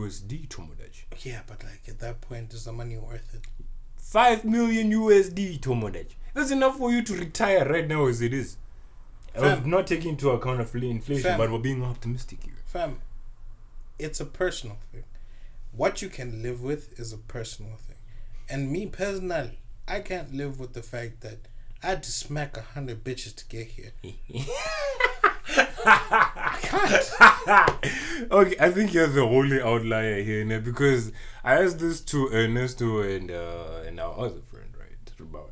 USD, Tomodachi. Yeah, but like at that point, is the money worth it? 5 million USD, Tomodachi. That's enough for you to retire right now as it is. Not taking into account of inflation, but we're being optimistic here. Fam, it's a personal thing. What you can live with is a personal thing. And me personally, I can't live with the fact that I had to smack 100 bitches to get here. I can't. Okay, I think you're the only outlier here, né? Because I asked this to Ernesto and our other friend, right, Rubawan.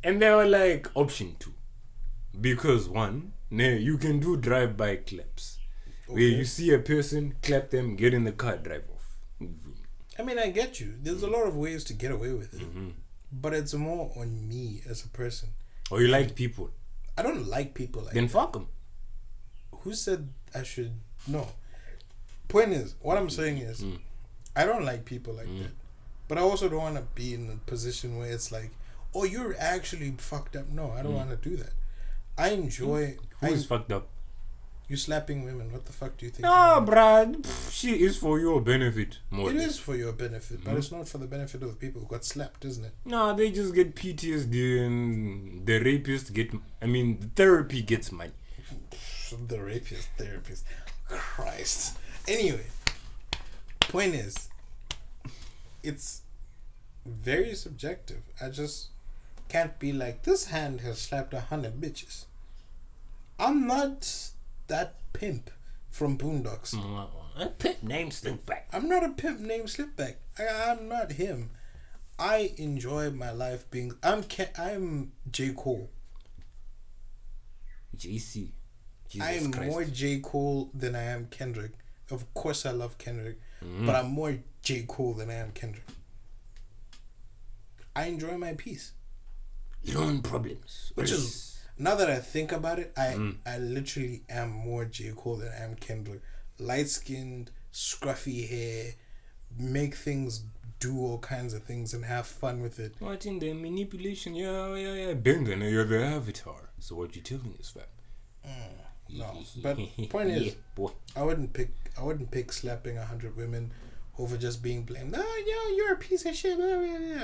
And they were like, option 2. Because 1, né, you can do drive-by claps. Okay. Where you see a person, clap them, get in the car, drive off. I mean, I get you. There's a lot of ways to get away with it. Mm-hmm. But it's more on me as a person. Or you like people? I don't like people like then that. Fuck them. Who said I should? No. Point is, what I'm saying is, I don't like people like that. But I also don't want to be in a position where it's like, oh, you're actually fucked up. No, I don't want to do that. I enjoy... Who's fucked up? You slapping women. What the fuck do you think? No, bruh. She is for your benefit. More it is for your benefit, but it's not for the benefit of the people who got slapped, isn't it? No, they just get PTSD and the rapist get... I mean, the therapy gets money. The rapist, therapist. Christ. Anyway, point is, it's very subjective. I just can't be like, this hand has slapped 100 bitches. I'm not that pimp from Boondocks. A pimp named Slipback. I'm not a pimp named Slipback. I'm not him. I enjoy my life being... I'm J. Cole. JC. I'm more J. Cole than I am Kendrick. Of course I love Kendrick. But I'm more J. Cole than I am Kendrick. I enjoy my peace. Your own problems. Which is, now that I think about it, I literally am more J. Cole than I am Kendrick. Light-skinned, scruffy hair, make things, do all kinds of things and have fun with it. What in the manipulation? Yeah. Benga, you're the avatar. So what you telling us, fam? No, but point is, I wouldn't pick slapping 100 women over just being blamed. No, you're a piece of shit.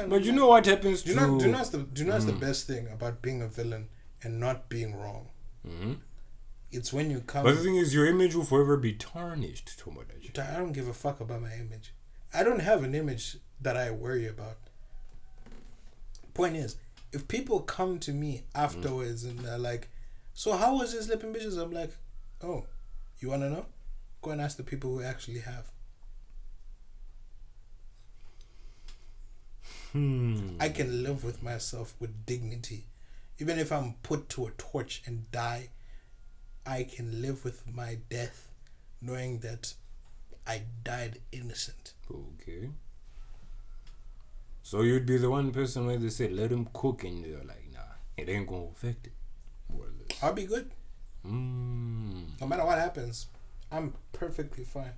But you know what happens to... Do you know what's the best thing about being a villain and not being wrong? It's when you come... But the thing is, your image will forever be tarnished, Tomodachi. I don't give a fuck about my image. I don't have an image that I worry about. Point is, if people come to me afterwards and they're like, so how was this slipping bitches? I'm like, oh, you want to know? Go and ask the people who actually have. I can live with myself with dignity. Even if I'm put to a torch and die, I can live with my death knowing that I died innocent. Okay. So you'd be the one person where they say, let him cook, and you're like, nah, it ain't gonna affect it. More or less. I'll be good. No matter what happens, I'm perfectly fine.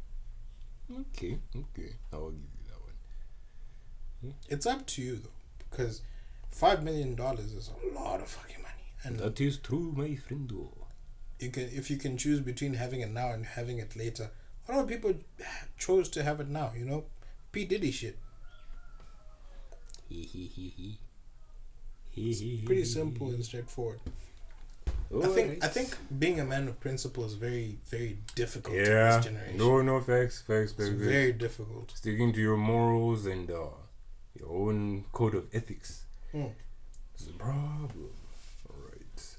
Okay. I'll give you that one. Yeah. It's up to you, though, because $5 million is a lot of fucking money. And that is true, my friend. If you can choose between having it now and having it later, a lot of people chose to have it now, you know? P. Diddy shit. It's pretty simple and straightforward. I think being a man of principle is very, very difficult in this generation. No, facts. It's very difficult. Sticking to your morals and your own code of ethics is a problem.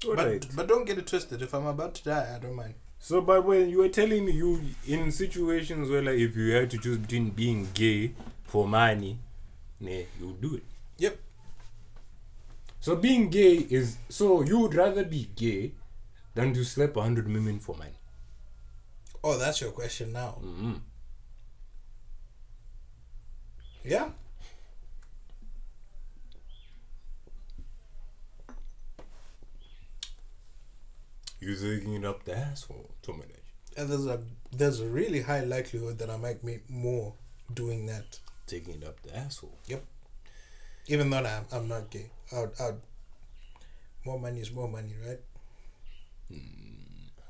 Alright. But don't get it twisted. If I'm about to die, I don't mind. So, but when you were telling me you in situations where like if you had to choose between being gay for money, you'll do it. Yep. So being gay is... So you would rather be gay than to slap 100 women for money? Oh, that's your question now. Yeah. You're taking it up the asshole, Tomodachi. And there's a really high likelihood that I might make more doing that. Taking it up the asshole. Yep. Even though I'm not gay. I'd more money is more money, right?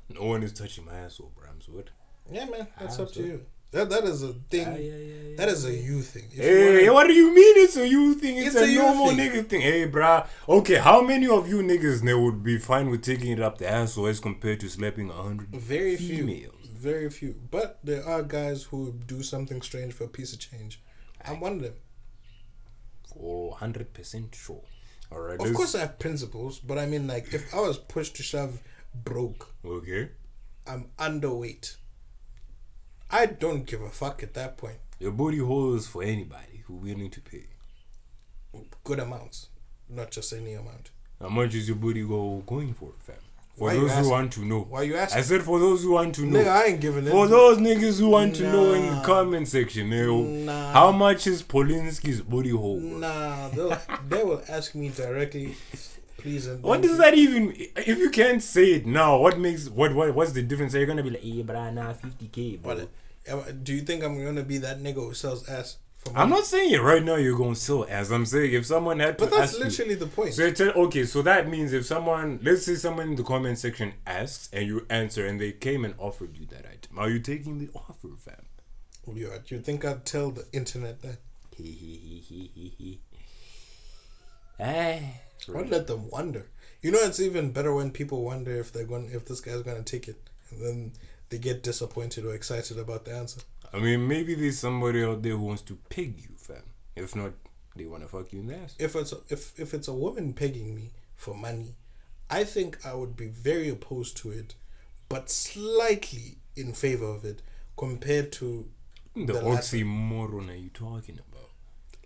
No one is touching my asshole, Brahms. What? Yeah, man. That's up to you. That is a thing. That is a you thing. If you Hey, what do you mean it's a you thing? It's a you normal thing. nigga thing. Hey, bruh. Okay, how many of you niggas now would be fine with taking it up the asshole as compared to slapping 100 Very females? few. Very few. But there are guys who do something strange for a piece of change. I'm one of them. For 100% sure. Alright. Of course I have principles, but I mean, like, if I was pushed to shove broke, Okay. I'm underweight, I don't give a fuck at that point. Your booty holes for anybody who willing to pay. Good amounts, not just any amount. How much is your booty going for, fam? For Why you those who asking? want to know. Why you asking? I said for those who want to know. Nigga, I ain't giving it. For those niggas who want to know in the Nah. comment section, Nah. how much is Polinsky's booty hole? Nah, they will ask me directly. Please and What thank does you. that even? If you can't say it now, what's the difference? Are you gonna be like, hey, brah, nah, 50K, bro? Do you think I'm gonna be that nigga who sells ass for money? I'm not saying it right now. You're gonna sell ass. I'm saying if someone had to But that's ask you, literally the point. okay, so that means if someone, let's say someone in the comment section asks and you answer and they came and offered you that item, are you taking the offer, fam? You think I'd tell the internet that? I'd let them wonder. You know, it's even better when people wonder if this guy's gonna take it, and then they get disappointed or excited about the answer. I mean, maybe there's somebody out there who wants to peg you, fam. If not, they want to fuck you in the ass. If it's a woman pegging me for money, I think I would be very opposed to it, but slightly in favor of it compared to The latter. oxymoron are you talking about?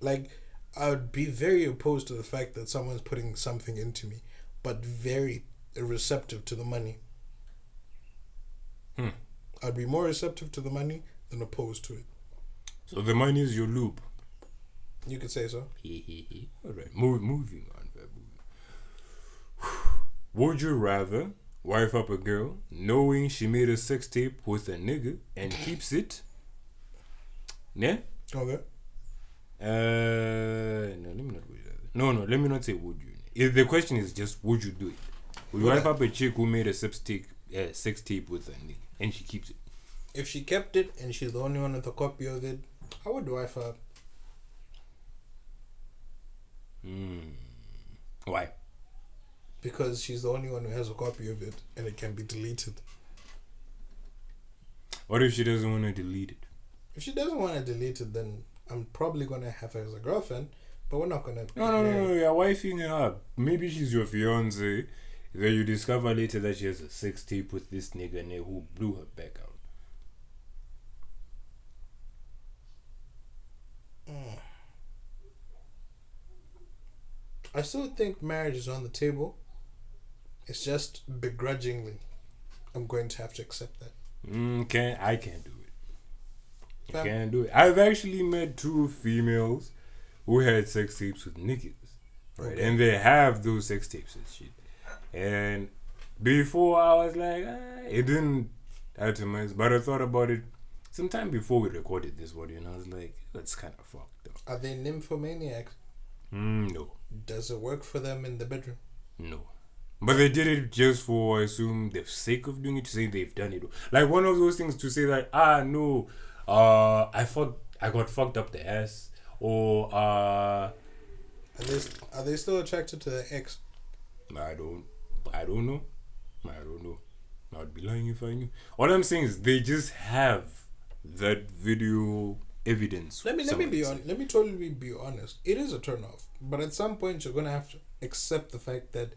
Like, I would be very opposed to the fact that someone's putting something into me, but very receptive to the money. I'd be more receptive to the money than opposed to it. So the money is your loop. You could say so. Alright, moving on. Would you rather wife up a girl knowing she made a sex tape with a nigga and keeps it? Yeah? Okay. No, let me not. No, let me not say would you. If the question is just would you do it? Would you wife up a chick who made a sex tape with a nigga and she keeps it? If she kept it and she's the only one with a copy of it, I would wife her up. Why? Because she's the only one who has a copy of it and it can be deleted. What if she doesn't want to delete it? If she doesn't want to delete it, then I'm probably going to have her as a girlfriend, but we're not going to... No, you're wifing her up. Maybe she's your fiance. Then you discover later that she has a sex tape with this nigga who blew her back out. I still think marriage is on the table. It's just begrudgingly I'm going to have to accept that. I can't do it. I can't do it. I've actually met 2 females who had sex tapes with niggas. Right? Okay. And they have those sex tapes and shit. And before I was like, it didn't add to much. But I thought about it sometime before we recorded this one, and I was like, that's kind of fucked up. Are they nymphomaniacs? No. Does it work for them in the bedroom? No. But they did it just for, I assume, the sake of doing it, to say they've done it. Like one of those things to say that, no, I got fucked up the ass. Or, Are they still attracted to their ex? I don't know. I would be lying if I knew. What I'm saying is they just have that video evidence. Let me totally be honest. It is a turn off, but at some point you're gonna have to accept the fact that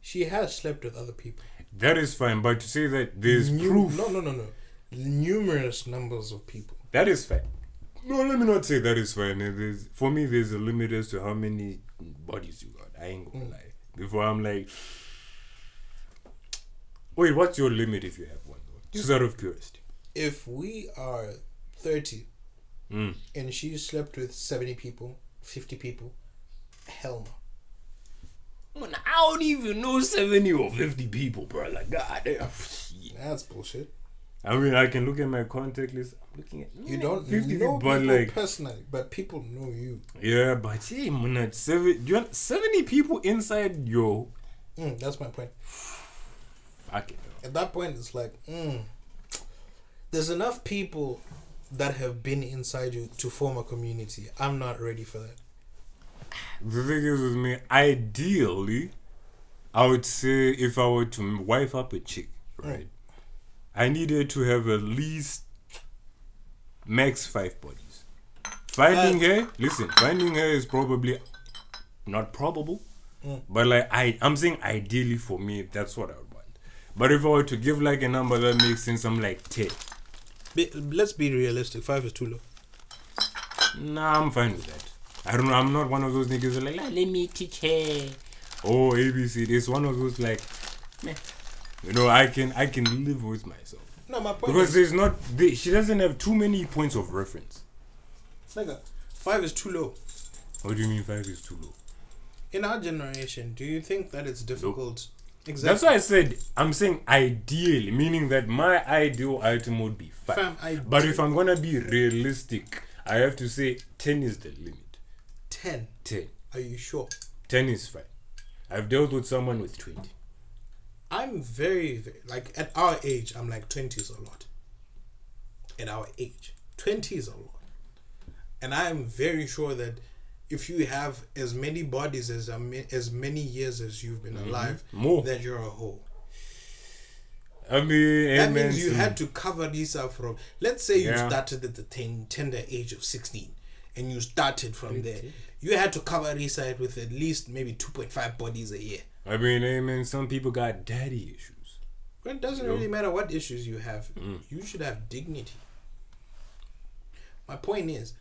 she has slept with other people. That is fine, but to say that there's proof. No. Numerous numbers of people. That is fine. No, let me not say that is fine. For me, there's a limit as to how many bodies you got. I ain't gonna lie. Before I'm like, wait, what's your limit if you have one? Just out of curiosity. If we are 30 and she slept with 70 people, 50 people, hell no. Man, I don't even know 70 or 50 people, bro. Like, goddamn. That's bullshit. I mean, I can look at my contact list. I'm looking at You don't 50 know but people like personally, but people know you. yeah, but hey, man, 70 people inside your. That's my point. Fuck it. At that point, it's like, there's enough people that have been inside you to form a community. I'm not ready for that. The thing is with me, ideally, I would say if I were to wife up a chick, right, I needed to have at least max 5 bodies. Finding her is probably not probable, but like I'm saying ideally for me, that's what I would want. But if I were to give like a number that makes sense, I'm like 10. Let's be realistic. 5 is too low. Nah, I'm fine with that. I don't know. I'm not one of those niggas that are like, let me teach her. Oh, ABC. It's one of those like, meh. You know, I can live with myself. No, my point because is, she doesn't have too many points of reference. Nigga, 5 is too low. What do you mean 5 is too low? In our generation, do you think that it's difficult? Nope. Exactly. That's why I said I'm saying ideally, meaning that my ideal item would be 5. But if I'm gonna be realistic, I have to say 10 is the limit. 10. Are you sure? 10 is fine. I've dealt with someone with 20. I'm very, like, at our age, I'm like 20 is a lot. At our age, 20 is a lot. And I'm very sure that if you have as many bodies as many years as you've been alive, that you're a hoe. I mean, that means you had to cover this up from, let's say you started at the tender age of 16 and you started from there. You had to cover this side with at least maybe 2.5 bodies a year. I mean, some people got daddy issues. But it doesn't really matter what issues you have. You should have dignity. My point is,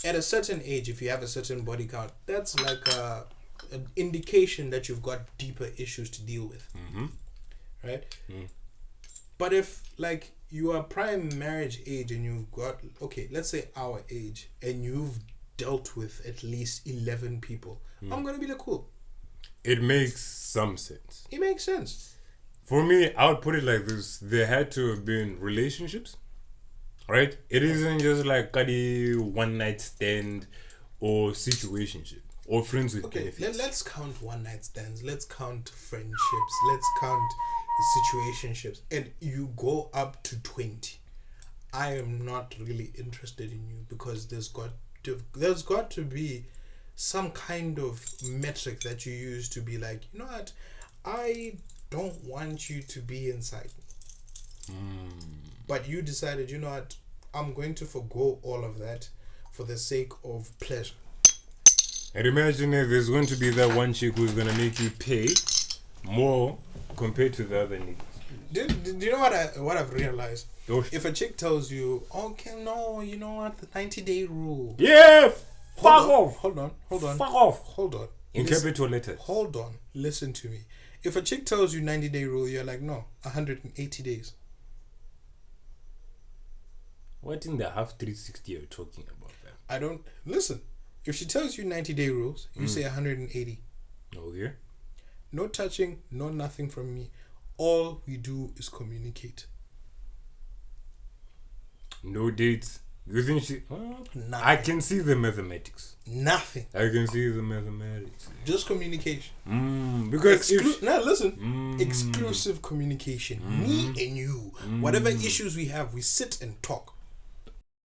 at a certain age, if you have a certain body count, that's like an indication that you've got deeper issues to deal with. Right? But if, like, you are prime marriage age and you've got, okay, let's say our age, and you've dealt with at least 11 people, I'm going to be the cool. It makes some sense. It makes sense. For me, I would put it like this. There had to have been relationships, right? It isn't just like a one night stand or situationship or friends with benefits. Let's count one night stands. Let's count friendships. Let's count situationships. And you go up to 20. I am not really interested in you because there's got to be some kind of metric that you use to be like, you know what, I don't want you to be inside me. But you decided, you know what, I'm going to forgo all of that for the sake of pleasure. And imagine if there's going to be that one chick who's going to make you pay more compared to the other niggas. Do you know what I've realized? If a chick tells you, okay, no, you know what, the 90-day rule. Yeah, fuck off. Hold on. Fuck off. Hold on. In capital letters. Hold on. Listen to me. If a chick tells you 90-day rule, you're like, no, 180 days. What in the half 360 are you talking about, fam? I don't... Listen. If she tells you 90-day rules, you say 180. Okay. No touching, no nothing from me. All we do is communicate. No dates. You think she... Nothing. I can see the mathematics. Nothing. I can see the mathematics. Just communication. Because exclusive communication. Me and you. Whatever issues we have, we sit and talk.